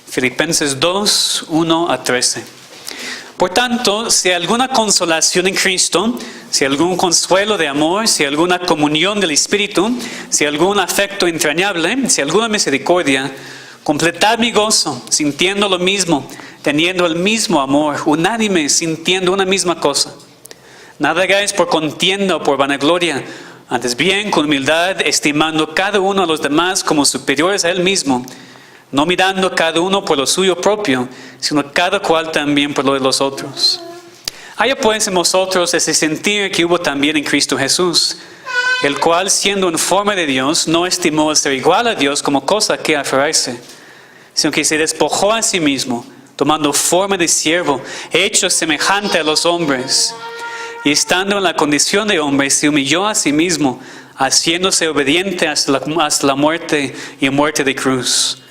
Filipenses 2, 1 a 13. Por tanto, si hay alguna consolación en Cristo, si hay algún consuelo de amor, si hay alguna comunión del Espíritu, si hay algún afecto entrañable, si hay alguna misericordia, completad mi gozo, sintiendo lo mismo, teniendo el mismo amor, unánime, sintiendo una misma cosa. Nada hagáis por contienda o por vanagloria, antes bien con humildad, estimando cada uno a los demás como superiores a él mismo, no mirando cada uno por lo suyo propio, sino cada cual también por lo de los otros. Haya pues en vosotros ese sentir que hubo también en Cristo Jesús, el cual siendo en forma de Dios, no estimó el ser igual a Dios como cosa que aferrarse, sino que se despojó a sí mismo, tomando forma de siervo, hecho semejante a los hombres, y estando en la condición de hombre, se humilló a sí mismo, haciéndose obediente hasta la muerte y muerte de cruz.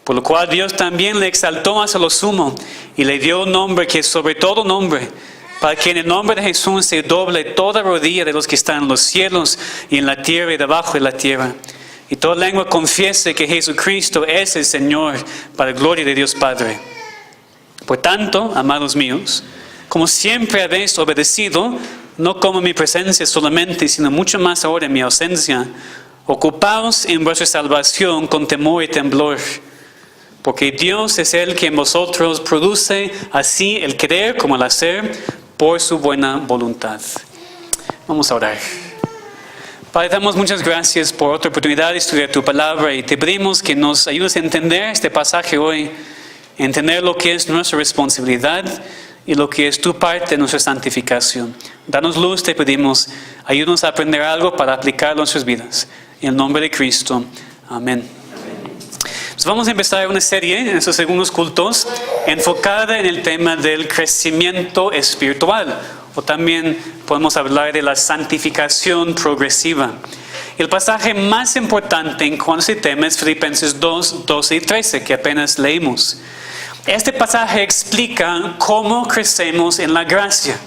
Por lo cual Dios también le exaltó hasta lo sumo y le dio un nombre que es sobre todo nombre, para que en el nombre de Jesús se doble toda rodilla de los que están en los cielos y en la tierra y debajo de la tierra, y toda lengua confiese que Jesucristo es el Señor, para la gloria de Dios Padre. Por tanto, amados míos, como siempre habéis obedecido, no como en mi presencia solamente, sino mucho más ahora en mi ausencia, ocupaos en vuestra salvación con temor y temblor, porque Dios es el que en vosotros produce así el querer como el hacer por su buena voluntad. Vamos a orar. Padre, damos muchas gracias por otra oportunidad de estudiar tu palabra y te pedimos que nos ayudes a entender este pasaje hoy, entender lo que es nuestra responsabilidad y lo que es tu parte de nuestra santificación. Danos luz, te pedimos, ayúdanos a aprender algo para aplicarlo en nuestras vidas. En el nombre de Cristo, amén. Pues vamos a empezar una serie en estos segundos cultos enfocada en el tema del crecimiento espiritual, o también podemos hablar de la santificación progresiva. El pasaje más importante en cuanto a este tema es Filipenses 2, 12 y 13, que apenas leímos. Este pasaje explica cómo crecemos en la gracia,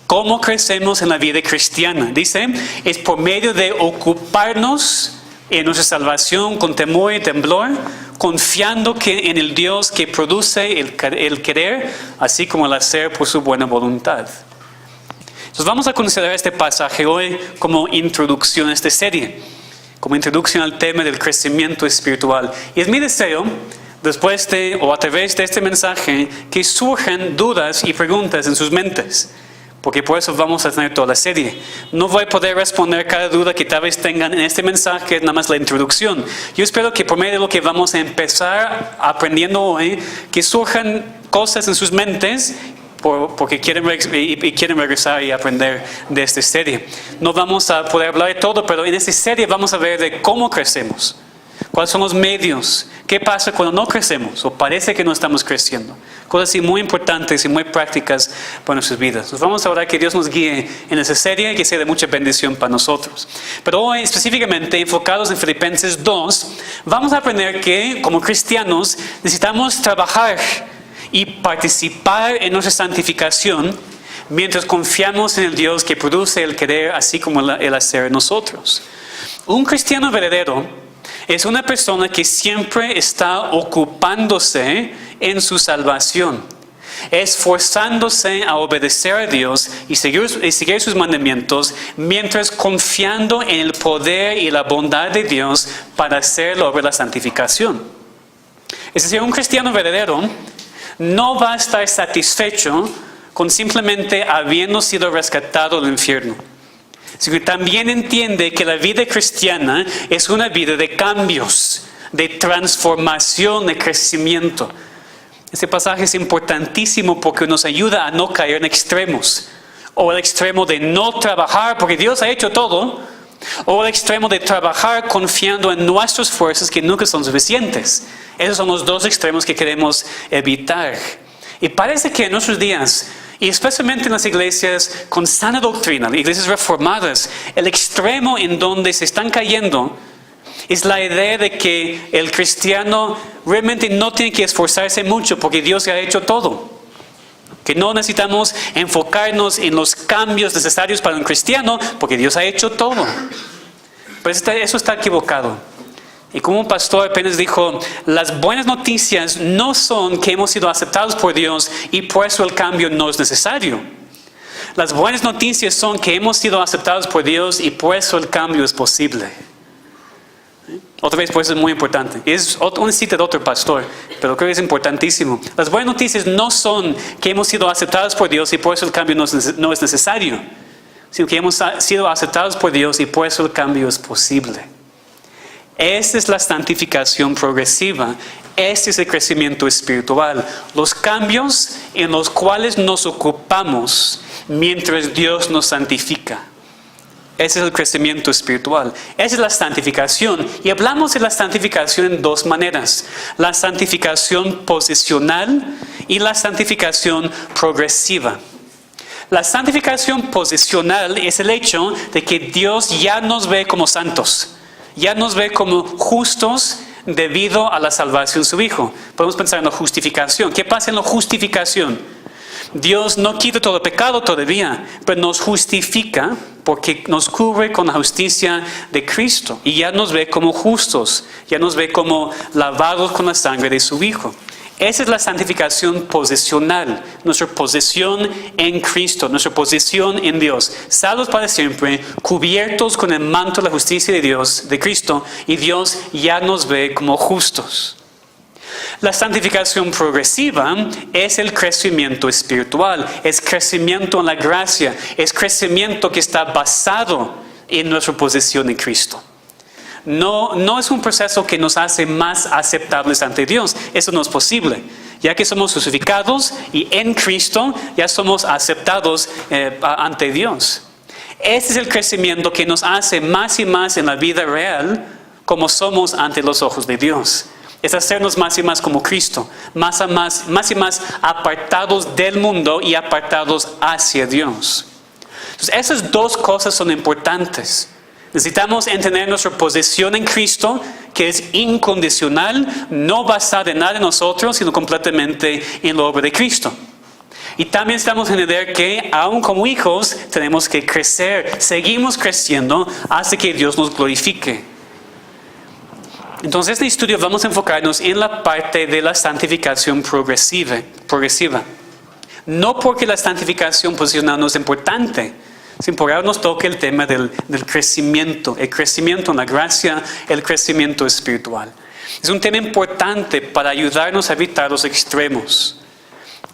cómo crecemos en la vida cristiana. Dice, es por medio de ocuparnos en nuestra salvación con temor y temblor, confiando en el Dios que produce el querer, así como el hacer por su buena voluntad. Entonces vamos a considerar este pasaje hoy como introducción a esta serie, como introducción al tema del crecimiento espiritual. Y es mi deseo, después o a través de este mensaje, que surjan dudas y preguntas en sus mentes, porque por eso vamos a tener toda la serie. No voy a poder responder cada duda que tal vez tengan en este mensaje, es nada más la introducción. Yo espero que por medio de lo que vamos a empezar aprendiendo hoy, que surjan cosas en sus mentes, porque quieren regresar y aprender de esta serie. No vamos a poder hablar de todo, pero en esta serie vamos a ver de cómo crecemos. ¿Cuáles son los medios? ¿Qué pasa cuando no crecemos o parece que no estamos creciendo? Cosas así muy importantes y muy prácticas para nuestras vidas. Nos vamos a orar que Dios nos guíe en esa serie y que sea de mucha bendición para nosotros. Pero hoy específicamente enfocados en Filipenses 2, vamos a aprender que como cristianos necesitamos trabajar y participar en nuestra santificación mientras confiamos en el Dios que produce el querer así como el hacer en nosotros. Un cristiano verdadero es una persona que siempre está ocupándose en su salvación, esforzándose a obedecer a Dios y seguir sus mandamientos, mientras confiando en el poder y la bondad de Dios para hacer la obra de la santificación. Es decir, un cristiano verdadero no va a estar satisfecho con simplemente habiendo sido rescatado del infierno, sino que también entiende que la vida cristiana es una vida de cambios, de transformación, de crecimiento. Este pasaje es importantísimo porque nos ayuda a no caer en extremos, o el extremo de no trabajar porque Dios ha hecho todo, o el extremo de trabajar confiando en nuestras fuerzas que nunca son suficientes. Esos son los dos extremos que queremos evitar. Y parece que en nuestros días, y especialmente en las iglesias con sana doctrina, iglesias reformadas, el extremo en donde se están cayendo es la idea de que el cristiano realmente no tiene que esforzarse mucho porque Dios ya ha hecho todo. Que no necesitamos enfocarnos en los cambios necesarios para un cristiano porque Dios ha hecho todo. Pero eso está equivocado. Y como un pastor apenas dijo, las buenas noticias no son que hemos sido aceptados por Dios y por eso el cambio no es necesario. Las buenas noticias son que hemos sido aceptados por Dios y por eso el cambio es posible. Otra vez, por eso es muy importante. Es una cita de otro pastor, pero creo que es importantísimo. Las buenas noticias no son que hemos sido aceptados por Dios y por eso el cambio no es necesario, sino que hemos sido aceptados por Dios y por eso el cambio es posible. Esta es la santificación progresiva. Este es el crecimiento espiritual. Los cambios en los cuales nos ocupamos mientras Dios nos santifica. Ese es el crecimiento espiritual. Esa es la santificación. Y hablamos de la santificación en dos maneras. La santificación posicional y la santificación progresiva. La santificación posicional es el hecho de que Dios ya nos ve como santos. Ya nos ve como justos debido a la salvación de su Hijo. Podemos pensar en la justificación. ¿Qué pasa en la justificación? Dios no quita todo pecado todavía, pero nos justifica porque nos cubre con la justicia de Cristo. Y ya nos ve como justos. Ya nos ve como lavados con la sangre de su Hijo. Esa es la santificación posicional, nuestra posición en Cristo, nuestra posición en Dios. Salvos para siempre, cubiertos con el manto de la justicia de Dios, de Cristo, y Dios ya nos ve como justos. La santificación progresiva es el crecimiento espiritual, es crecimiento en la gracia, es crecimiento que está basado en nuestra posición en Cristo. No es un proceso que nos hace más aceptables ante Dios. Eso no es posible. Ya que somos justificados y en Cristo ya somos aceptados ante Dios. Este es el crecimiento que nos hace más y más en la vida real como somos ante los ojos de Dios. Es hacernos más y más como Cristo. Más y más apartados del mundo y apartados hacia Dios. Entonces, esas dos cosas son importantes. Necesitamos entender nuestra posición en Cristo, que es incondicional, no basada en nada en nosotros, sino completamente en la obra de Cristo. Y también necesitamos entender que, aun como hijos, tenemos que crecer, seguimos creciendo hasta que Dios nos glorifique. Entonces, en este estudio vamos a enfocarnos en la parte de la santificación progresiva. No porque la santificación posicional no es importante, sin por ahora nos toca el tema del crecimiento, el crecimiento en la gracia, el crecimiento espiritual. Es un tema importante para ayudarnos a evitar los extremos.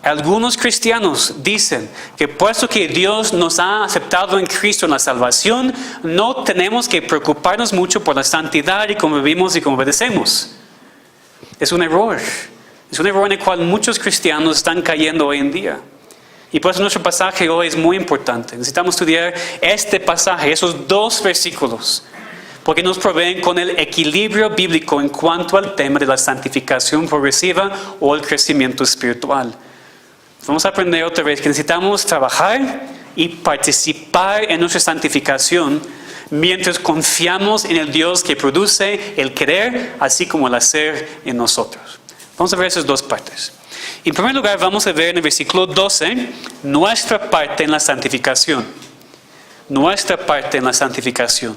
Algunos cristianos dicen que puesto que Dios nos ha aceptado en Cristo en la salvación, no tenemos que preocuparnos mucho por la santidad y cómo vivimos y cómo obedecemos. Es un error. Es un error en el cual muchos cristianos están cayendo hoy en día. Y por eso nuestro pasaje hoy es muy importante. Necesitamos estudiar este pasaje, esos dos versículos, porque nos proveen con el equilibrio bíblico en cuanto al tema de la santificación progresiva o el crecimiento espiritual. Vamos a aprender otra vez que necesitamos trabajar y participar en nuestra santificación mientras confiamos en el Dios que produce el querer, así como el hacer en nosotros. Vamos a ver esas dos partes. En primer lugar, vamos a ver en el versículo 12 nuestra parte en la santificación. Nuestra parte en la santificación.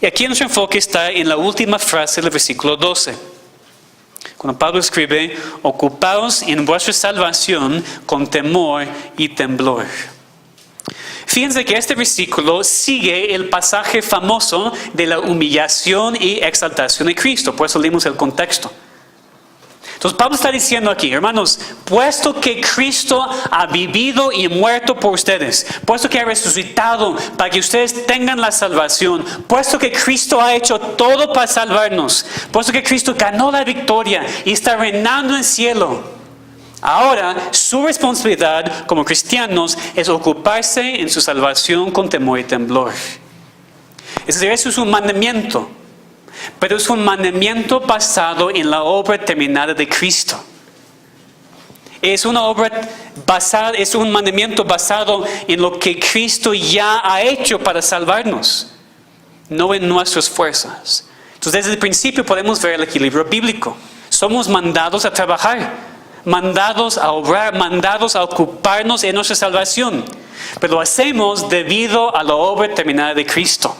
Y aquí nuestro enfoque está en la última frase del versículo 12. Cuando Pablo escribe, ocupaos en vuestra salvación con temor y temblor. Fíjense que este versículo sigue el pasaje famoso de la humillación y exaltación de Cristo. Por eso leímos el contexto. Entonces Pablo está diciendo aquí, hermanos, puesto que Cristo ha vivido y muerto por ustedes, puesto que ha resucitado para que ustedes tengan la salvación, puesto que Cristo ha hecho todo para salvarnos, puesto que Cristo ganó la victoria y está reinando en el cielo, ahora su responsabilidad como cristianos es ocuparse en su salvación con temor y temblor. Es decir, eso es un mandamiento. Pero es un mandamiento basado en la obra terminada de Cristo. Es un mandamiento basado en lo que Cristo ya ha hecho para salvarnos, no en nuestras fuerzas. Entonces, desde el principio podemos ver el equilibrio bíblico. Somos mandados a trabajar, mandados a obrar, mandados a ocuparnos en nuestra salvación. Pero lo hacemos debido a la obra terminada de Cristo.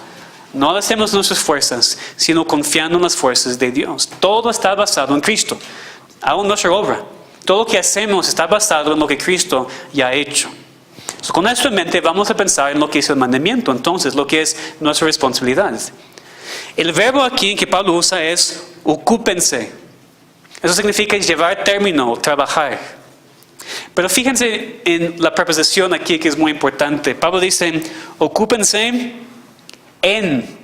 No lo hacemos nuestras fuerzas, sino confiando en las fuerzas de Dios. Todo está basado en Cristo, aún nuestra obra. Todo lo que hacemos está basado en lo que Cristo ya ha hecho. Entonces, con esto en mente vamos a pensar en lo que es el mandamiento, entonces lo que es nuestra responsabilidad. El verbo aquí que Pablo usa es ocúpense. Eso significa llevar a término, trabajar. Pero fíjense en la preposición aquí que es muy importante. Pablo dice, ocúpense en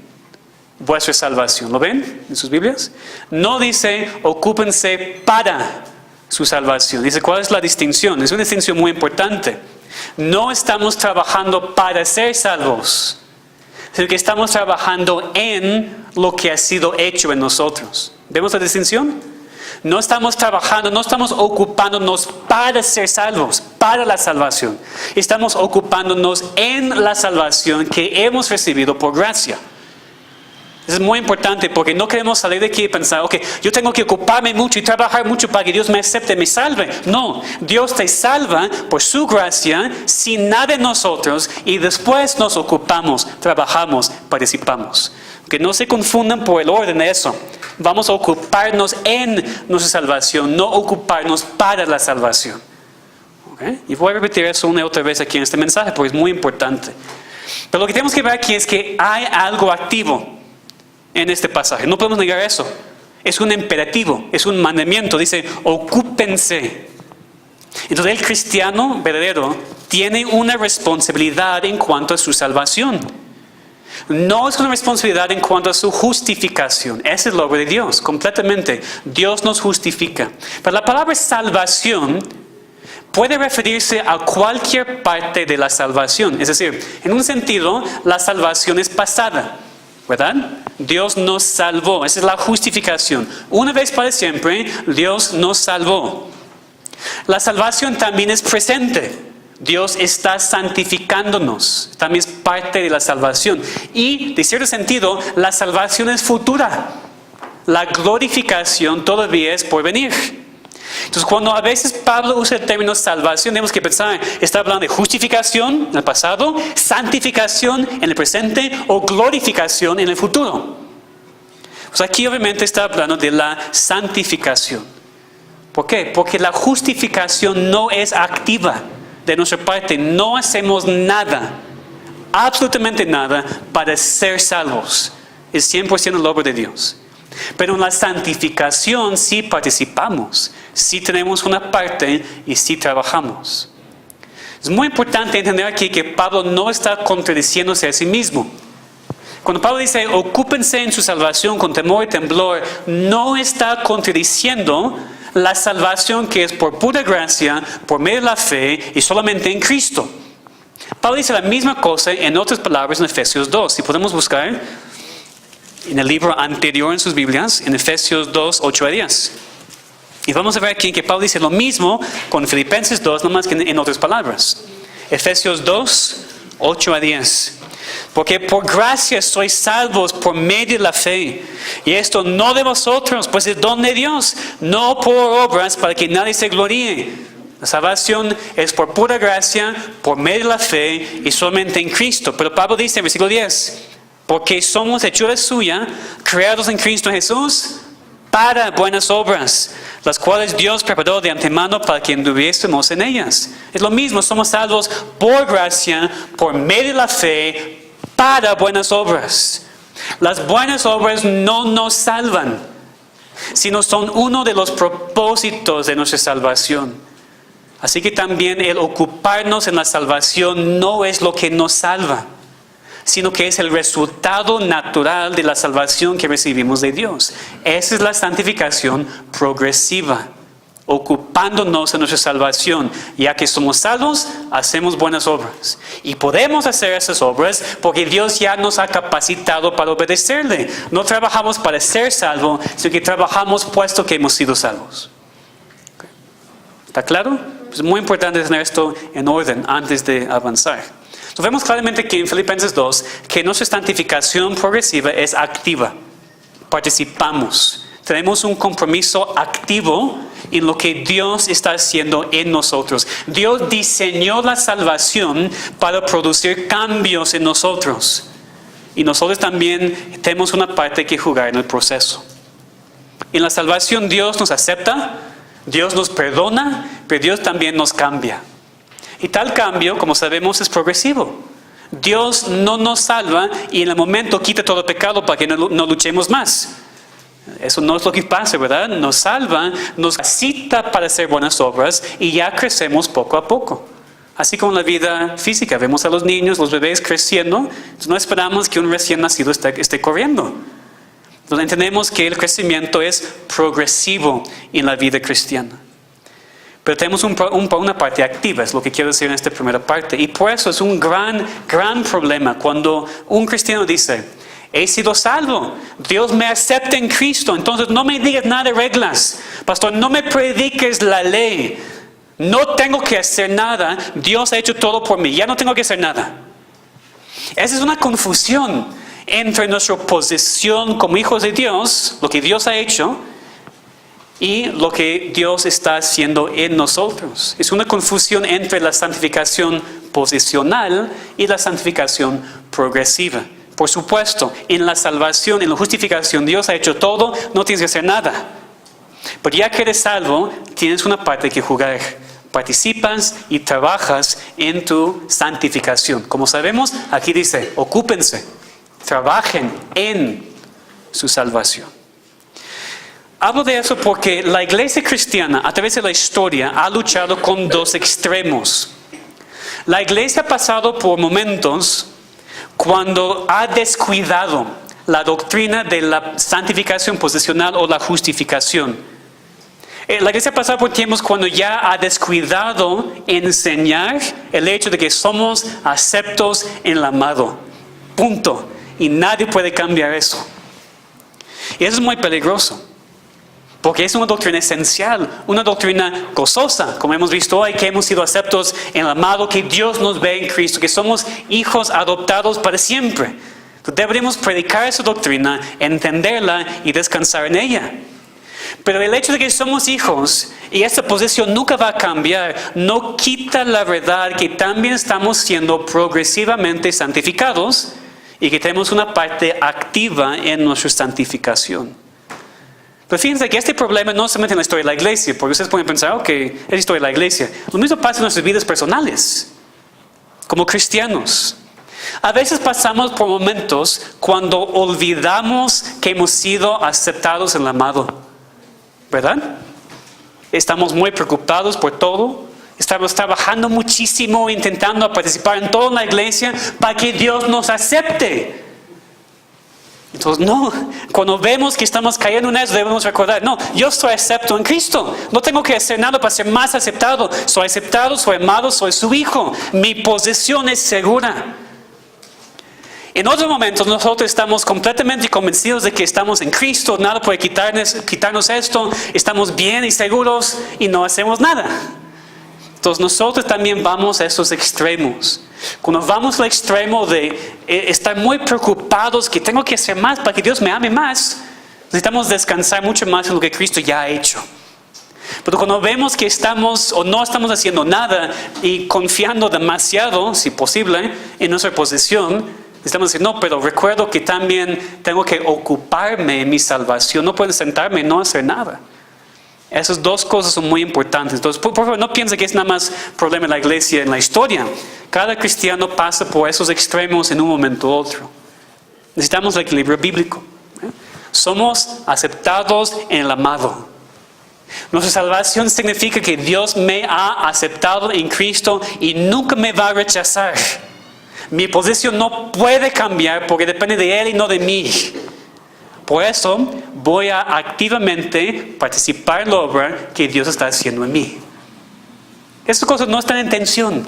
vuestra salvación. ¿Lo ven en sus Biblias? No dice, ocúpense para su salvación. Dice, ¿cuál es la distinción? Es una distinción muy importante. No estamos trabajando para ser salvos, sino que estamos trabajando en lo que ha sido hecho en nosotros. ¿Vemos la distinción? No estamos trabajando, no estamos ocupándonos para ser salvos, para la salvación. Estamos ocupándonos en la salvación que hemos recibido por gracia. Es muy importante porque no queremos salir de aquí y pensar, ok, yo tengo que ocuparme mucho y trabajar mucho para que Dios me acepte, me salve. No, Dios te salva por su gracia, sin nada en nosotros, y después nos ocupamos, trabajamos, participamos. Que no se confundan por el orden de eso. Vamos a ocuparnos en nuestra salvación, no ocuparnos para la salvación. ¿Okay? Y voy a repetir eso una y otra vez aquí en este mensaje porque es muy importante. Pero lo que tenemos que ver aquí es que hay algo activo en este pasaje. No podemos negar eso. Es un imperativo, es un mandamiento. Dice, ocúpense. Entonces el cristiano verdadero tiene una responsabilidad en cuanto a su salvación. No es una responsabilidad en cuanto a su justificación. Esa es la obra de Dios, completamente. Dios nos justifica. Pero la palabra salvación puede referirse a cualquier parte de la salvación. Es decir, en un sentido, la salvación es pasada, ¿verdad? Dios nos salvó. Esa es la justificación. Una vez para siempre, Dios nos salvó. La salvación también es presente. Dios está santificándonos. También es parte de la salvación. Y, de cierto sentido, la salvación es futura. La glorificación todavía es por venir. Entonces, cuando a veces Pablo usa el término salvación, tenemos que pensar, está hablando de justificación en el pasado, santificación en el presente o glorificación en el futuro. Pues aquí obviamente está hablando de la santificación. ¿Por qué? Porque la justificación no es activa de nuestra parte. No hacemos nada, absolutamente nada, para ser salvos. Es 100% la obra de Dios. Pero en la santificación sí participamos, sí tenemos una parte y sí trabajamos. Es muy importante entender aquí que Pablo no está contradiciéndose a sí mismo. Cuando Pablo dice, ocúpense en su salvación con temor y temblor, no está contradiciendo la salvación que es por pura gracia, por medio de la fe y solamente en Cristo. Pablo dice la misma cosa en otras palabras en Efesios 2. Si podemos buscar en el libro anterior en sus Biblias, en Efesios 2, 8 a 10. Y vamos a ver aquí que Pablo dice lo mismo con Filipenses 2, nomás que en otras palabras. Efesios 2, 8 a 10. Porque por gracia sois salvos por medio de la fe. Y esto no de vosotros, pues es don de Dios, no por obras para que nadie se gloríe. La salvación es por pura gracia, por medio de la fe y solamente en Cristo. Pero Pablo dice en versículo 10, porque somos hechura suya, creados en Cristo Jesús, para buenas obras, las cuales Dios preparó de antemano para que anduviésemos en ellas. Es lo mismo, somos salvos por gracia, por medio de la fe, para buenas obras. Las buenas obras no nos salvan, sino son uno de los propósitos de nuestra salvación. Así que también el ocuparnos en la salvación no es lo que nos salva, sino que es el resultado natural de la salvación que recibimos de Dios. Esa es la santificación progresiva, ocupándonos en nuestra salvación. Ya que somos salvos, hacemos buenas obras. Y podemos hacer esas obras porque Dios ya nos ha capacitado para obedecerle. No trabajamos para ser salvos, sino que trabajamos puesto que hemos sido salvos. ¿Está claro? Es muy importante tener esto en orden antes de avanzar. Entonces vemos claramente que en Filipenses 2, que nuestra santificación progresiva es activa. Participamos. Tenemos un compromiso activo en lo que Dios está haciendo en nosotros. Dios diseñó la salvación para producir cambios en nosotros. y nosotros también tenemos una parte que jugar en el proceso. En la salvación Dios nos acepta, Dios nos perdona, pero Dios también nos cambia. Y tal cambio, como sabemos, es progresivo. Dios no nos salva y en el momento quita todo pecado para que no luchemos más. Eso no es lo que pasa, ¿verdad? Nos salva, nos capacita para hacer buenas obras y ya crecemos poco a poco. Así como en la vida física, vemos a los niños, los bebés creciendo, entonces no esperamos que un recién nacido esté corriendo. Entonces entendemos que el crecimiento es progresivo en la vida cristiana. Pero tenemos una parte activa, es lo que quiero decir en esta primera parte. Y por eso es un gran problema cuando un cristiano dice, he sido salvo, Dios me acepta en Cristo, entonces no me digas nada de reglas. Pastor, no me prediques la ley. No tengo que hacer nada, Dios ha hecho todo por mí, ya no tengo que hacer nada. Esa es una confusión entre nuestra posición como hijos de Dios, lo que Dios ha hecho, y lo que Dios está haciendo en nosotros. Es una confusión entre la santificación posicional y la santificación progresiva. Por supuesto, en la salvación, en la justificación, Dios ha hecho todo, no tienes que hacer nada. Pero ya que eres salvo, tienes una parte que jugar. Participas y trabajas en tu santificación. Como sabemos, aquí dice, ocúpense, trabajen en su salvación. Hablo de eso porque la iglesia cristiana, a través de la historia, ha luchado con dos extremos. La iglesia ha pasado por momentos cuando ha descuidado la doctrina de la santificación posicional o la justificación. La iglesia ha pasado por tiempos cuando ya ha descuidado enseñar el hecho de que somos aceptos en el amado. Punto. Y nadie puede cambiar eso. Y eso es muy peligroso. Porque es una doctrina esencial, una doctrina gozosa, como hemos visto hoy, que hemos sido aceptos en el amado, que Dios nos ve en Cristo, que somos hijos adoptados para siempre. Entonces deberíamos predicar esa doctrina, entenderla y descansar en ella. Pero el hecho de que somos hijos y esta posición nunca va a cambiar, no quita la verdad que también estamos siendo progresivamente santificados y que tenemos una parte activa en nuestra santificación. Pero fíjense que este problema no se mete en la historia de la iglesia, porque ustedes pueden pensar, ok, es la historia de la iglesia. Lo mismo pasa en nuestras vidas personales, como cristianos. A veces pasamos por momentos cuando olvidamos que hemos sido aceptados en el amado, ¿verdad? Estamos muy preocupados por todo, estamos trabajando muchísimo, intentando participar en toda la iglesia para que Dios nos acepte. Entonces, no, cuando vemos que estamos cayendo en eso, debemos recordar, no, yo soy acepto en Cristo. No tengo que hacer nada para ser más aceptado. Soy aceptado, soy amado, soy su hijo. Mi posición es segura. En otros momentos, nosotros estamos completamente convencidos de que estamos en Cristo. Nada puede quitarnos esto. Estamos bien y seguros y no hacemos nada. Entonces, nosotros también vamos a esos extremos. Cuando vamos al extremo de estar muy preocupados que tengo que hacer más para que Dios me ame más, necesitamos descansar mucho más en lo que Cristo ya ha hecho. Pero cuando vemos que estamos o no estamos haciendo nada y confiando demasiado, si posible, en nuestra posición, necesitamos decir, no, pero recuerdo que también tengo que ocuparme en mi salvación, no puedo sentarme y no hacer nada. Esas dos cosas son muy importantes. Entonces, por favor, no piense que es nada más problema de la iglesia en la historia. Cada cristiano pasa por esos extremos en un momento u otro. Necesitamos el equilibrio bíblico. Somos aceptados en el amado. Nuestra salvación significa que Dios me ha aceptado en Cristo y nunca me va a rechazar. Mi posición no puede cambiar porque depende de Él y no de mí. Por eso voy a activamente participar en la obra que Dios está haciendo en mí. Estas cosas no están en tensión.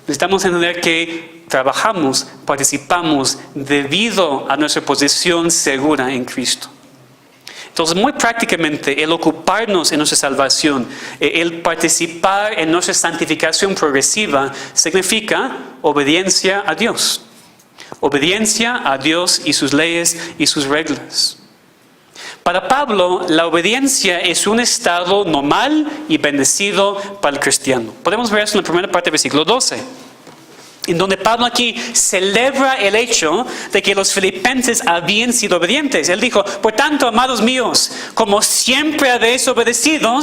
Necesitamos entender que trabajamos, participamos debido a nuestra posición segura en Cristo. Entonces, muy prácticamente, el ocuparnos en nuestra salvación, el participar en nuestra santificación progresiva, significa obediencia a Dios. Obediencia a Dios y sus leyes y sus reglas. Para Pablo, la obediencia es un estado normal y bendecido para el cristiano. Podemos ver eso en la primera parte del versículo 12. en donde Pablo aquí celebra el hecho de que los filipenses habían sido obedientes. Él dijo, por tanto, amados míos, como siempre habéis obedecido,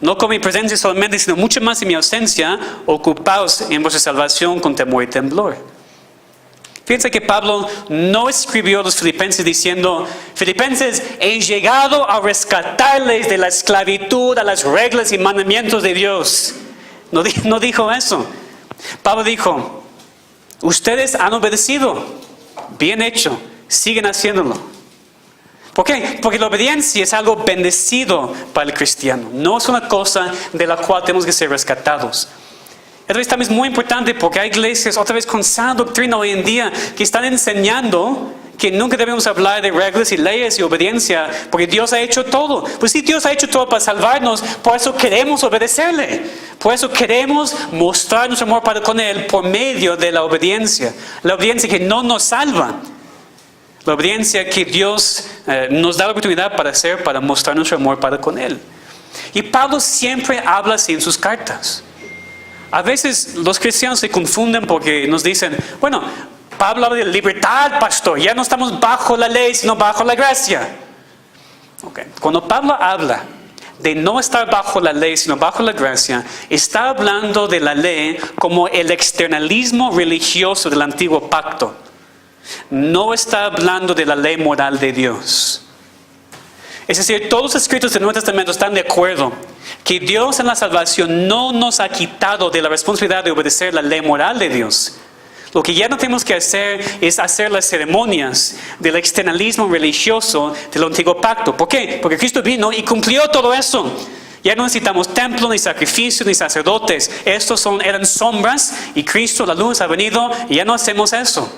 no con mi presencia solamente, sino mucho más en mi ausencia, ocupaos en vuestra salvación con temor y temblor. Fíjense que Pablo no escribió a los filipenses diciendo, filipenses, he llegado a rescatarles de la esclavitud a las reglas y mandamientos de Dios. No dijo eso. Pablo dijo, ustedes han obedecido, bien hecho, siguen haciéndolo. ¿Por qué? Porque la obediencia es algo bendecido para el cristiano. No es una cosa de la cual tenemos que ser rescatados. Esto también es muy importante porque hay iglesias, otra vez con sana doctrina hoy en día, que están enseñando que nunca debemos hablar de reglas y leyes y obediencia, porque Dios ha hecho todo. Pues sí, Dios ha hecho todo para salvarnos, por eso queremos obedecerle. Por eso queremos mostrar nuestro amor para con Él por medio de la obediencia. La obediencia que no nos salva. La obediencia que Dios nos da la oportunidad para hacer, para mostrar nuestro amor para con Él. Y Pablo siempre habla así en sus cartas. A veces los cristianos se confunden porque nos dicen, bueno, Pablo habla de libertad, pastor, ya no estamos bajo la ley, sino bajo la gracia. Okay. Cuando Pablo habla de no estar bajo la ley, sino bajo la gracia, está hablando de la ley como el externalismo religioso del antiguo pacto. No está hablando de la ley moral de Dios. Es decir, todos los escritos del Nuevo Testamento están de acuerdo que Dios en la salvación no nos ha quitado de la responsabilidad de obedecer la ley moral de Dios. Lo que ya no tenemos que hacer es hacer las ceremonias del externalismo religioso del antiguo pacto. ¿Por qué? Porque Cristo vino y cumplió todo eso. Ya no necesitamos templo, ni sacrificios, ni sacerdotes. Estos eran sombras y Cristo, la luz, ha venido y ya no hacemos eso.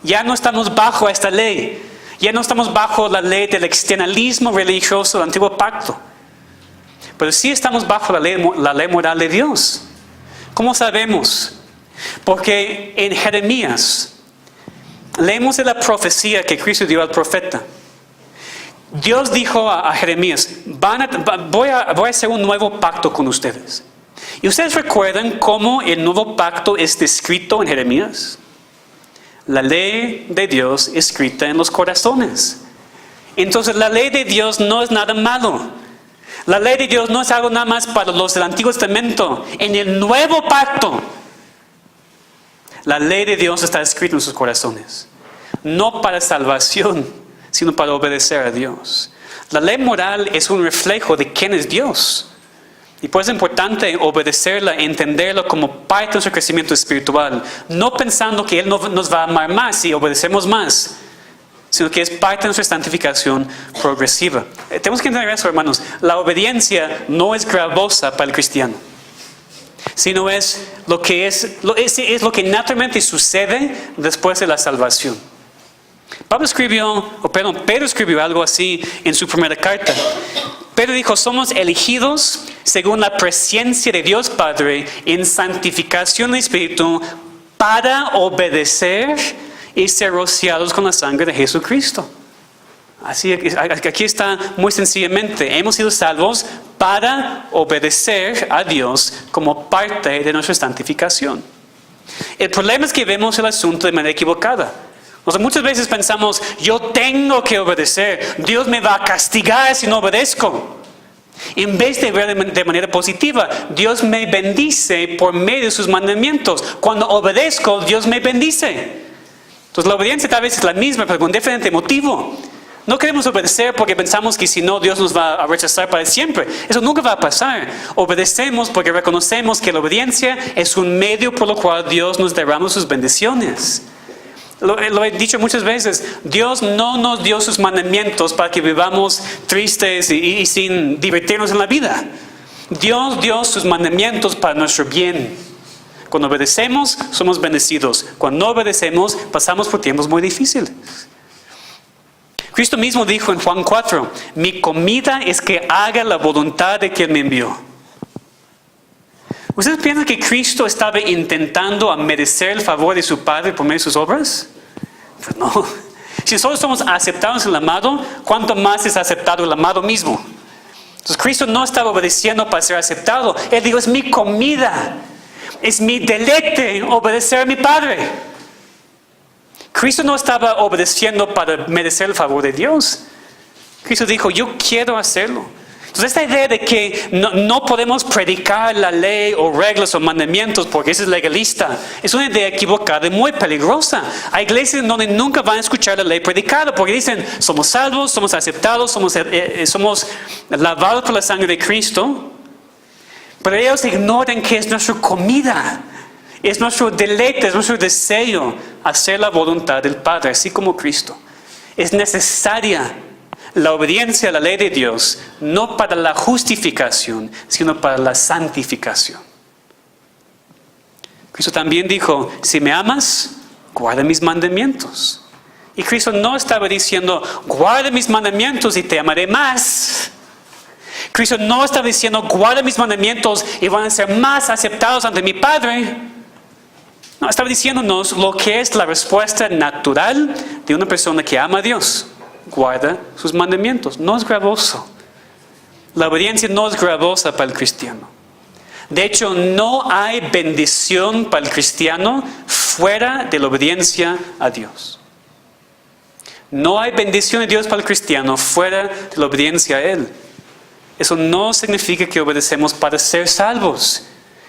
Ya no estamos bajo esta ley. Ya no estamos bajo la ley del externalismo religioso del antiguo pacto. Pero sí estamos bajo la ley moral de Dios. ¿Cómo sabemos? Porque en Jeremías leemos de la profecía que Cristo dio al profeta. Dios dijo a Jeremías, voy a hacer un nuevo pacto con ustedes. ¿Y ustedes recuerdan cómo el nuevo pacto es descrito en Jeremías? La ley de Dios escrita en los corazones. Entonces la ley de Dios no es nada malo. La ley de Dios no es algo nada más para los del Antiguo Testamento. En el nuevo pacto, la ley de Dios está escrita en sus corazones. No para salvación, sino para obedecer a Dios. La ley moral es un reflejo de quién es Dios. Y por eso es importante obedecerla, entenderla como parte de nuestro crecimiento espiritual. No pensando que Él nos va a amar más si obedecemos más, sino que es parte de nuestra santificación progresiva. Tenemos que entender eso, hermanos. La obediencia no es gravosa para el cristiano, sino es lo que naturalmente sucede después de la salvación. Pedro escribió algo así en su primera carta. Pedro dijo, somos elegidos según la presencia de Dios Padre en santificación del Espíritu para obedecer y ser rociados con la sangre de Jesucristo. Así, aquí está muy sencillamente, hemos sido salvos para obedecer a Dios como parte de nuestra santificación. El problema es que vemos el asunto de manera equivocada. O sea, muchas veces pensamos, yo tengo que obedecer, Dios me va a castigar si no obedezco. En vez de ver de manera positiva, Dios me bendice por medio de sus mandamientos. Cuando obedezco, Dios me bendice. Entonces la obediencia tal vez es la misma, pero con diferente motivo. No queremos obedecer porque pensamos que si no, Dios nos va a rechazar para siempre. Eso nunca va a pasar. Obedecemos porque reconocemos que la obediencia es un medio por lo cual Dios nos derrama sus bendiciones. Lo he dicho muchas veces, Dios no nos dio sus mandamientos para que vivamos tristes y sin divertirnos en la vida. Dios dio sus mandamientos para nuestro bien. Cuando obedecemos, somos bendecidos. Cuando no obedecemos, pasamos por tiempos muy difíciles. Cristo mismo dijo en Juan 4, mi comida es que haga la voluntad de quien me envió. ¿Ustedes piensan que Cristo estaba intentando merecer el favor de su Padre por medio de sus obras? Pues no. Si nosotros somos aceptados en el amado, ¿cuánto más es aceptado el amado mismo? Entonces Cristo no estaba obedeciendo para ser aceptado. Él dijo, es mi comida. Es mi deleite obedecer a mi Padre. Cristo no estaba obedeciendo para merecer el favor de Dios. Cristo dijo, yo quiero hacerlo. Entonces esta idea de que no podemos predicar la ley o reglas o mandamientos porque eso es legalista, es una idea equivocada y muy peligrosa. Hay iglesias donde nunca van a escuchar la ley predicada porque dicen, somos salvos, somos aceptados, somos lavados por la sangre de Cristo. Pero ellos ignoran que es nuestra comida, es nuestro deleite, es nuestro deseo hacer la voluntad del Padre, así como Cristo. Es necesaria la obediencia a la ley de Dios, no para la justificación, sino para la santificación. Cristo también dijo, si me amas, guarda mis mandamientos. Y Cristo no estaba diciendo, guarda mis mandamientos y te amaré más. Cristo no estaba diciendo, guarda mis mandamientos y van a ser más aceptados ante mi Padre. No, estaba diciéndonos lo que es la respuesta natural de una persona que ama a Dios. Guarda sus mandamientos. No es gravoso. La obediencia no es gravosa para el cristiano. De hecho, no hay bendición para el cristiano fuera de la obediencia a Dios. No hay bendición de Dios para el cristiano fuera de la obediencia a Él. Eso no significa que obedecemos para ser salvos,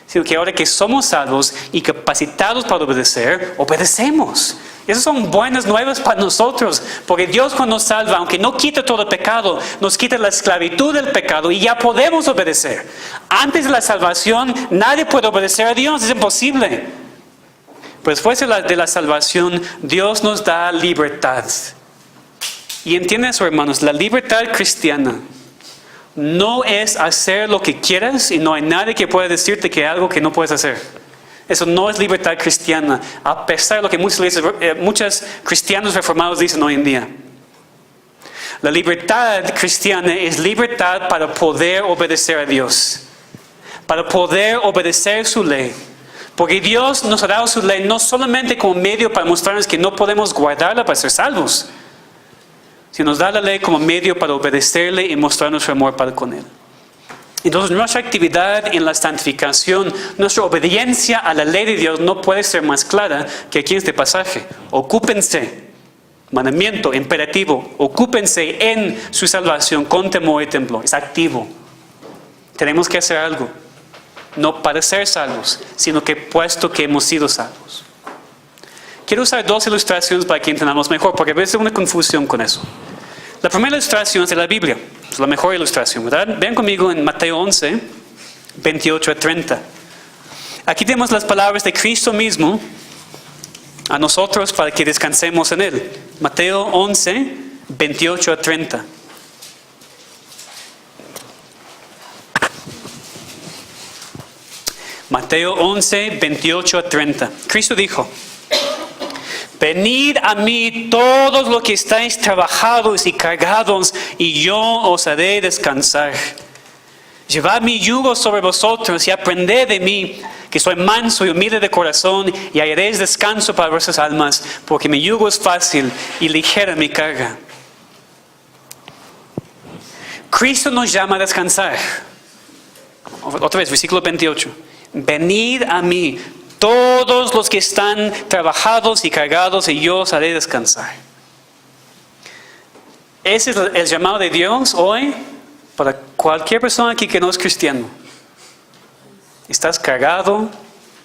sino que ahora que somos salvos y capacitados para obedecer, obedecemos. Esas son buenas nuevas para nosotros, porque Dios cuando nos salva, aunque no quita todo el pecado, nos quita la esclavitud del pecado y ya podemos obedecer. Antes de la salvación, nadie puede obedecer a Dios, es imposible. Pero después de la salvación, Dios nos da libertad. Y entienden eso, hermanos, la libertad cristiana no es hacer lo que quieras y no hay nadie que pueda decirte que hay algo que no puedes hacer. Eso no es libertad cristiana, a pesar de lo que muchos cristianos reformados dicen hoy en día. La libertad cristiana es libertad para poder obedecer a Dios, para poder obedecer su ley. Porque Dios nos ha dado su ley no solamente como medio para mostrarnos que no podemos guardarla para ser salvos, sino nos da la ley como medio para obedecerle y mostrar nuestro amor para con Él. Entonces nuestra actividad en la santificación, nuestra obediencia a la ley de Dios no puede ser más clara que aquí en este pasaje. Ocúpense, mandamiento, imperativo, ocúpense en su salvación con temor y temblor. Es activo. Tenemos que hacer algo, no para ser salvos, sino que puesto que hemos sido salvos. Quiero usar dos ilustraciones para que entendamos mejor, porque a veces hay una confusión con eso. La primera ilustración es de la Biblia. Es la mejor ilustración, ¿verdad? Vean conmigo en Mateo 11, 28 a 30. Aquí tenemos las palabras de Cristo mismo a nosotros para que descansemos en Él. Mateo 11, 28 a 30. Mateo 11, 28 a 30. Cristo dijo, venid a mí todos los que estáis trabajados y cargados, y yo os haré descansar. Llevad mi yugo sobre vosotros y aprended de mí, que soy manso y humilde de corazón, y hallaréis descanso para vuestras almas, porque mi yugo es fácil y ligera mi carga. Cristo nos llama a descansar. Otra vez, versículo 28. Venid a mí todos los que están trabajados y cargados, y yo os haré descansar. Ese es el llamado de Dios hoy para cualquier persona aquí que no es cristiano. Estás cargado,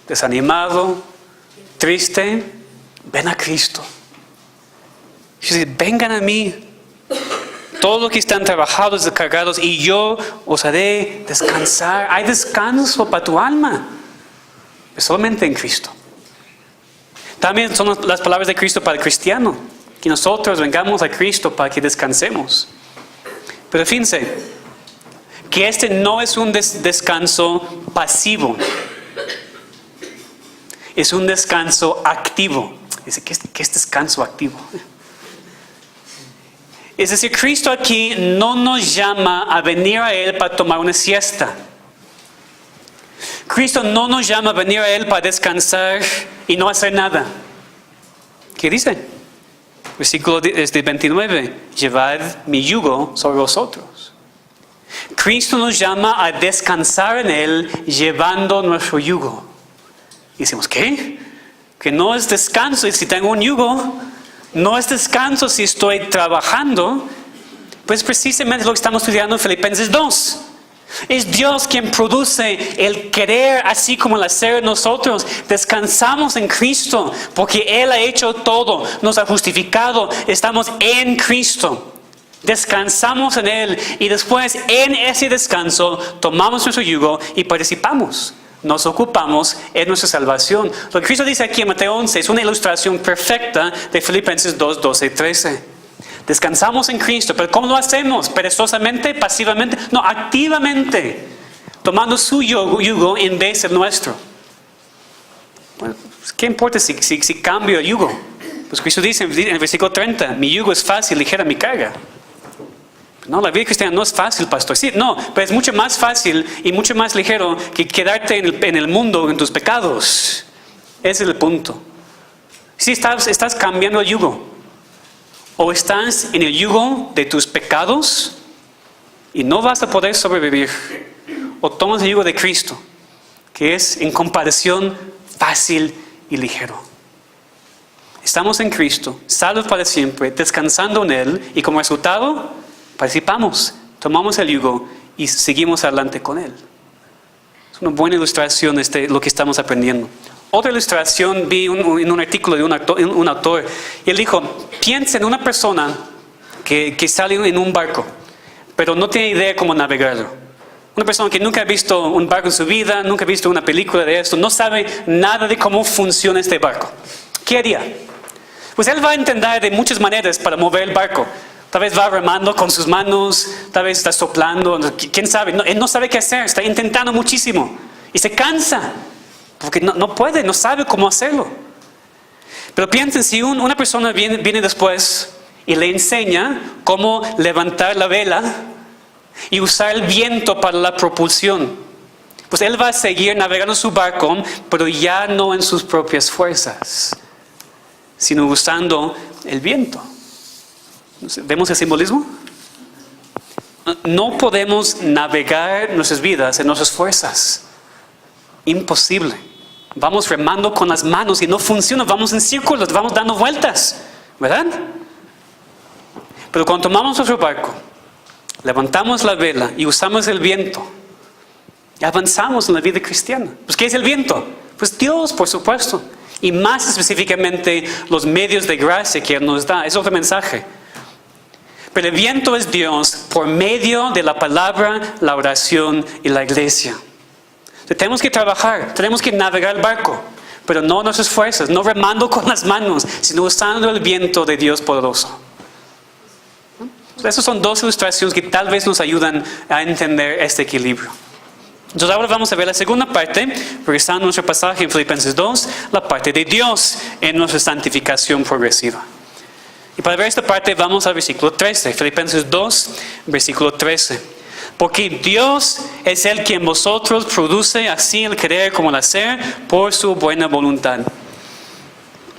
desanimado, triste, ven a Cristo. Dice, vengan a mí, todos los que están trabajados y cargados, y yo os haré descansar. Hay descanso para tu alma. Solamente en Cristo. También son las palabras de Cristo para el cristiano, que nosotros vengamos a Cristo para que descansemos. Pero fíjense, que este no es un descanso pasivo, es un descanso activo. Dice, ¿qué es descanso activo? Es decir, Cristo aquí no nos llama a venir a Él para tomar una siesta. Cristo no nos llama a venir a Él para descansar y no hacer nada. ¿Qué dice? Versículo 29. Llevad mi yugo sobre vosotros. Cristo nos llama a descansar en Él llevando nuestro yugo. decimos, ¿qué? Que no es descanso si tengo un yugo, no es descanso si estoy trabajando. Pues precisamente lo que estamos estudiando en Filipenses 2. Es Dios quien produce el querer así como el hacer nosotros. Descansamos en Cristo porque Él ha hecho todo, nos ha justificado, estamos en Cristo. Descansamos en Él y después en ese descanso tomamos nuestro yugo y participamos. Nos ocupamos en nuestra salvación. Lo que Cristo dice aquí en Mateo 11 es una ilustración perfecta de Filipenses 2, 12 y 13. Descansamos en Cristo, pero ¿cómo lo hacemos? ¿Perezosamente? ¿Pasivamente? No, activamente. Tomando su yugo en vez del nuestro. Bueno, ¿qué importa si cambio el yugo? Pues Cristo dice en el versículo 30, mi yugo es fácil, ligera mi carga. No, la vida cristiana no es fácil, pastor. Sí, no, pero es mucho más fácil y mucho más ligero que quedarte en el mundo, en tus pecados. Ese es el punto. Si estás cambiando el yugo. O estás en el yugo de tus pecados y no vas a poder sobrevivir. O tomas el yugo de Cristo, que es en comparación fácil y ligero. Estamos en Cristo, salvos para siempre, descansando en Él y como resultado participamos, tomamos el yugo y seguimos adelante con Él. Es una buena ilustración de lo que estamos aprendiendo. Otra ilustración vi en un artículo de un autor y él dijo, piensa en una persona que sale en un barco, pero no tiene idea cómo navegarlo. Una persona que nunca ha visto un barco en su vida, nunca ha visto una película de esto, no sabe nada de cómo funciona este barco. ¿Qué haría? Pues él va a entender de muchas maneras para mover el barco. Tal vez va remando con sus manos, tal vez está soplando, quién sabe. Él no sabe qué hacer, está intentando muchísimo y se cansa. Porque no puede, no sabe cómo hacerlo. Pero piensen, si una persona viene después y le enseña cómo levantar la vela y usar el viento para la propulsión, pues él va a seguir navegando su barco, pero ya no en sus propias fuerzas, sino usando el viento. ¿Vemos el simbolismo? No podemos navegar nuestras vidas en nuestras fuerzas. Imposible. Vamos remando con las manos y no funciona, vamos en círculos, vamos dando vueltas, ¿verdad? Pero cuando tomamos nuestro barco, levantamos la vela y usamos el viento, avanzamos en la vida cristiana. Pues ¿qué es el viento? Pues Dios, por supuesto. Y más específicamente los medios de gracia que Él nos da. Es otro mensaje. Pero el viento es Dios por medio de la palabra, la oración y la iglesia. Tenemos que trabajar, tenemos que navegar el barco, pero no nuestras fuerzas, no remando con las manos, sino usando el viento de Dios poderoso. Esas son dos ilustraciones que tal vez nos ayudan a entender este equilibrio. Entonces ahora vamos a ver la segunda parte, regresando a nuestro pasaje en Filipenses 2, la parte de Dios en nuestra santificación progresiva. Y para ver esta parte vamos al versículo 13, Filipenses 2, versículo 13. Porque Dios es el que en vosotros produce así el querer como el hacer por su buena voluntad.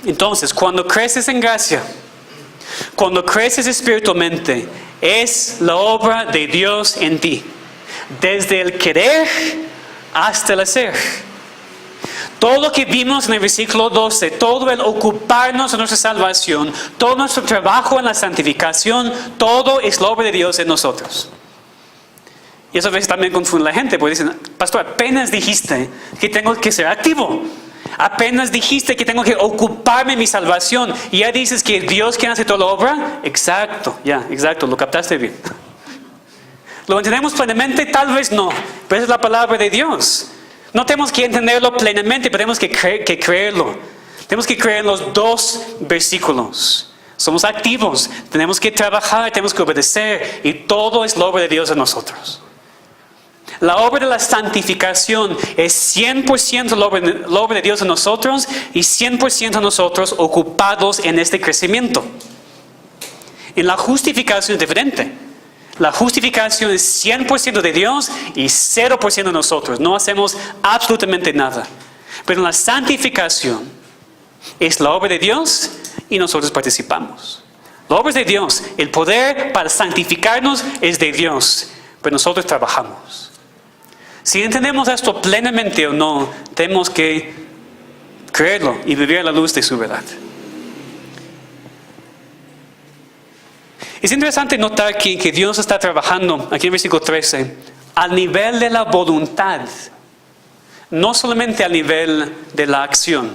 Entonces, cuando creces en gracia, cuando creces espiritualmente, es la obra de Dios en ti. Desde el querer hasta el hacer. Todo lo que vimos en el versículo 12, todo el ocuparnos de nuestra salvación, todo nuestro trabajo en la santificación, todo es la obra de Dios en nosotros. Y eso a veces también confunde a la gente, porque dicen, pastor, apenas dijiste que tengo que ser activo. Apenas dijiste que tengo que ocuparme de mi salvación. Y ya dices que Dios quien hace toda la obra. Exacto, exacto, lo captaste bien. ¿Lo entendemos plenamente? Tal vez no, pero esa es la palabra de Dios. No tenemos que entenderlo plenamente, pero tenemos que creerlo. Tenemos que creer en los dos versículos. Somos activos, tenemos que trabajar, tenemos que obedecer, y todo es la obra de Dios en nosotros. La obra de la santificación es 100% la obra de Dios en nosotros y 100% nosotros ocupados en este crecimiento. En la justificación es diferente. La justificación es 100% de Dios y 0% de nosotros. No hacemos absolutamente nada. Pero en la santificación es la obra de Dios y nosotros participamos. La obra es de Dios. El poder para santificarnos es de Dios. Pero nosotros trabajamos. Si entendemos esto plenamente o no, tenemos que creerlo y vivir a la luz de su verdad. Es interesante notar aquí que Dios está trabajando, aquí en el versículo 13, al nivel de la voluntad, no solamente al nivel de la acción.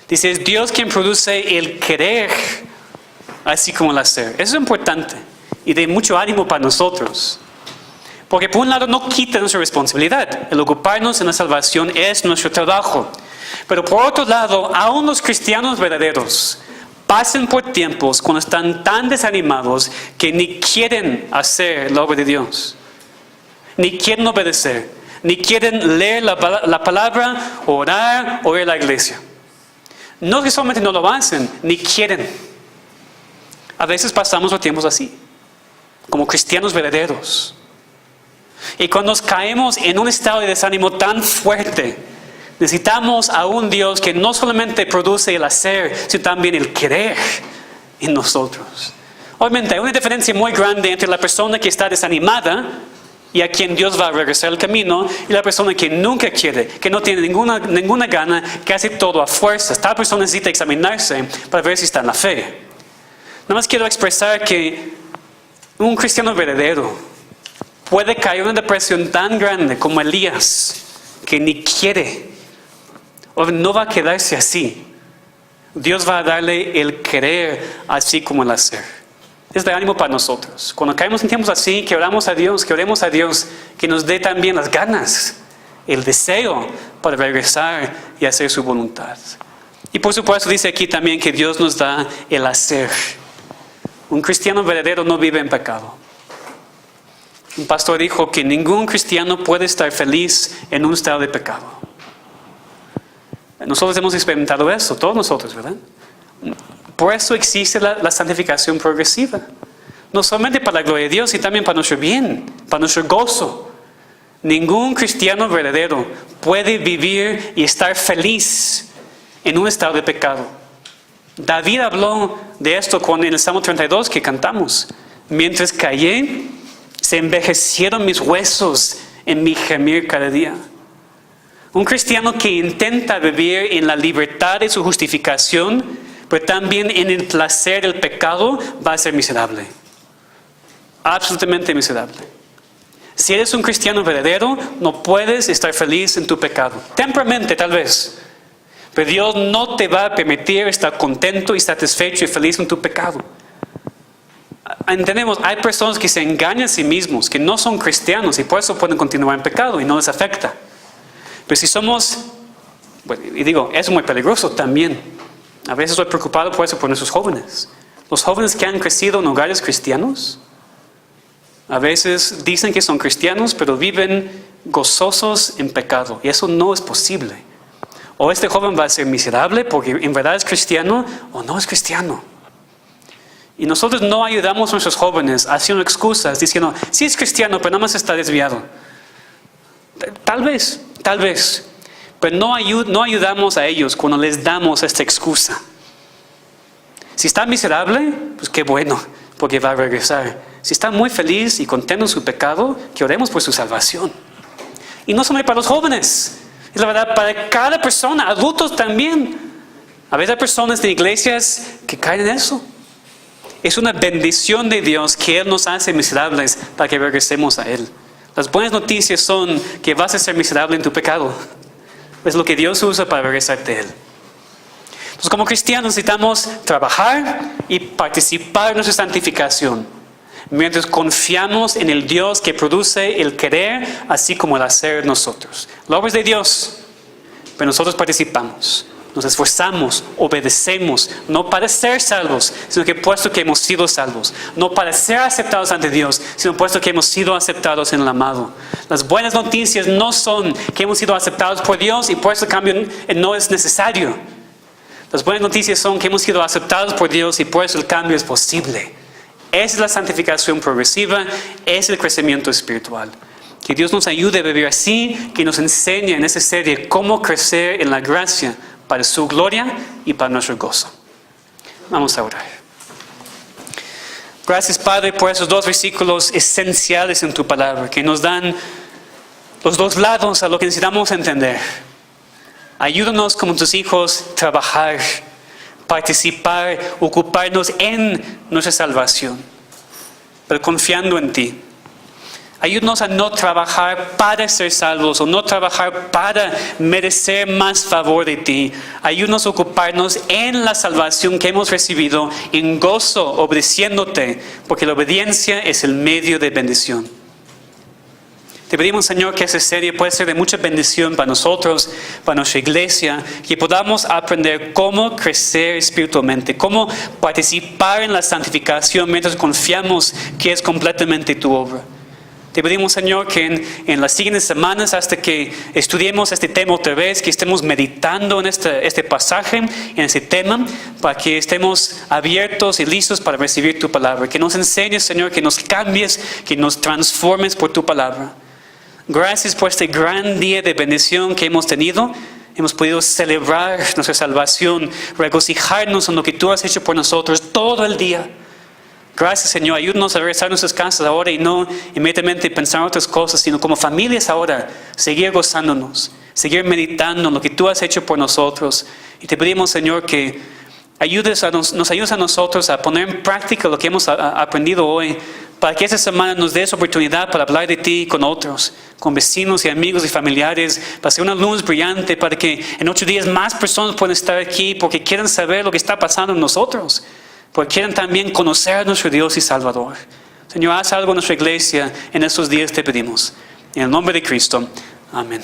Dice, es Dios quien produce el querer, así como el hacer. Eso es importante y de mucho ánimo para nosotros. Porque por un lado no quita nuestra responsabilidad. El ocuparnos en la salvación es nuestro trabajo. Pero por otro lado, aún los cristianos verdaderos pasan por tiempos cuando están tan desanimados que ni quieren hacer la obra de Dios. Ni quieren obedecer. Ni quieren leer la palabra, orar o ir a la iglesia. No que solamente no lo hacen, ni quieren. A veces pasamos por tiempos así, como cristianos verdaderos. Y cuando nos caemos en un estado de desánimo tan fuerte, necesitamos a un Dios que no solamente produce el hacer, sino también el querer en nosotros. Obviamente hay una diferencia muy grande entre la persona que está desanimada y a quien Dios va a regresar el camino, y la persona que nunca quiere, que no tiene ninguna gana, que hace todo a fuerzas. Tal persona necesita examinarse para ver si está en la fe. Nada más quiero expresar que un cristiano verdadero puede caer en una depresión tan grande como Elías, que ni quiere, o no va a quedarse así. Dios va a darle el querer así como el hacer. Es de ánimo para nosotros. Cuando caemos en tiempos así, que oremos a Dios, que nos dé también las ganas, el deseo para regresar y hacer su voluntad. Y por supuesto dice aquí también que Dios nos da el hacer. Un cristiano verdadero no vive en pecado. Un pastor dijo que ningún cristiano puede estar feliz en un estado de pecado. Nosotros hemos experimentado eso, todos nosotros, ¿verdad? Por eso existe la santificación progresiva. No solamente para la gloria de Dios, sino también para nuestro bien, para nuestro gozo. Ningún cristiano verdadero puede vivir y estar feliz en un estado de pecado. David habló de esto en el Salmo 32 que cantamos. Mientras callé, se envejecieron mis huesos en mi gemir cada día. Un cristiano que intenta vivir en la libertad de su justificación, pero también en el placer del pecado, va a ser miserable. Absolutamente miserable. Si eres un cristiano verdadero, no puedes estar feliz en tu pecado. Temporalmente, tal vez. Pero Dios no te va a permitir estar contento y satisfecho y feliz en tu pecado. Entendemos, hay personas que se engañan a sí mismos, que no son cristianos y por eso pueden continuar en pecado y no les afecta. Pero si somos, y digo, es muy peligroso también. A veces estoy preocupado por eso, por nuestros jóvenes. Los jóvenes que han crecido en hogares cristianos, a veces dicen que son cristianos, pero viven gozosos en pecado. Y eso no es posible. O este joven va a ser miserable porque en verdad es cristiano, o no es cristiano. Y nosotros no ayudamos a nuestros jóvenes haciendo excusas, diciendo, sí es cristiano, pero nada más está desviado. Tal vez. Pero no ayudamos a ellos cuando les damos esta excusa. Si está miserable, pues qué bueno, porque va a regresar. Si está muy feliz y contento en su pecado, que oremos por su salvación. Y no solamente para los jóvenes, es la verdad para cada persona, adultos también. A veces hay personas de iglesias que caen en eso. Es una bendición de Dios que Él nos hace miserables para que regresemos a Él. Las buenas noticias son que vas a ser miserable en tu pecado. Es lo que Dios usa para regresarte a Él. Entonces, como cristianos necesitamos trabajar y participar en nuestra santificación, mientras confiamos en el Dios que produce el querer, así como el hacer en nosotros. La obra es de Dios, pero nosotros participamos. Nos esforzamos, obedecemos, no para ser salvos, sino que puesto que hemos sido salvos. No para ser aceptados ante Dios, sino puesto que hemos sido aceptados en el amado. Las buenas noticias no son que hemos sido aceptados por Dios y por eso el cambio no es necesario. Las buenas noticias son que hemos sido aceptados por Dios y por eso el cambio es posible. Esa es la santificación progresiva, es el crecimiento espiritual. Que Dios nos ayude a vivir así, que nos enseñe en esta serie cómo crecer en la gracia para su gloria y para nuestro gozo. Vamos a orar. Gracias, Padre, por esos dos versículos esenciales en tu palabra, que nos dan los dos lados a lo que necesitamos entender. Ayúdanos como tus hijos trabajar, participar, ocuparnos en nuestra salvación, pero confiando en ti. Ayúdanos a no trabajar para ser salvos o no trabajar para merecer más favor de ti. Ayúdanos a ocuparnos en la salvación que hemos recibido, en gozo, obedeciéndote, porque la obediencia es el medio de bendición. Te pedimos, Señor, que esta serie pueda ser de mucha bendición para nosotros, para nuestra iglesia, que podamos aprender cómo crecer espiritualmente, cómo participar en la santificación mientras confiamos que es completamente tu obra. Te pedimos, Señor, que en las siguientes semanas, hasta que estudiemos este tema otra vez, que estemos meditando en este pasaje, en este tema, para que estemos abiertos y listos para recibir tu palabra. Que nos enseñes, Señor, que nos cambies, que nos transformes por tu palabra. Gracias por este gran día de bendición que hemos tenido. Hemos podido celebrar nuestra salvación, regocijarnos en lo que tú has hecho por nosotros todo el día. Gracias, Señor. Ayúdanos a regresar a nuestras casas ahora y no inmediatamente pensar en otras cosas, sino como familias ahora, seguir gozándonos, seguir meditando en lo que tú has hecho por nosotros. Y te pedimos, Señor, que nos ayudes a nosotros a poner en práctica lo que hemos aprendido hoy, para que esta semana nos des oportunidad para hablar de ti con otros, con vecinos y amigos y familiares, para ser una luz brillante, para que en 8 días más personas puedan estar aquí porque quieren saber lo que está pasando en nosotros, porque quieren también conocer a nuestro Dios y Salvador. Señor, haz algo en nuestra iglesia en estos días, te pedimos. En el nombre de Cristo. Amén.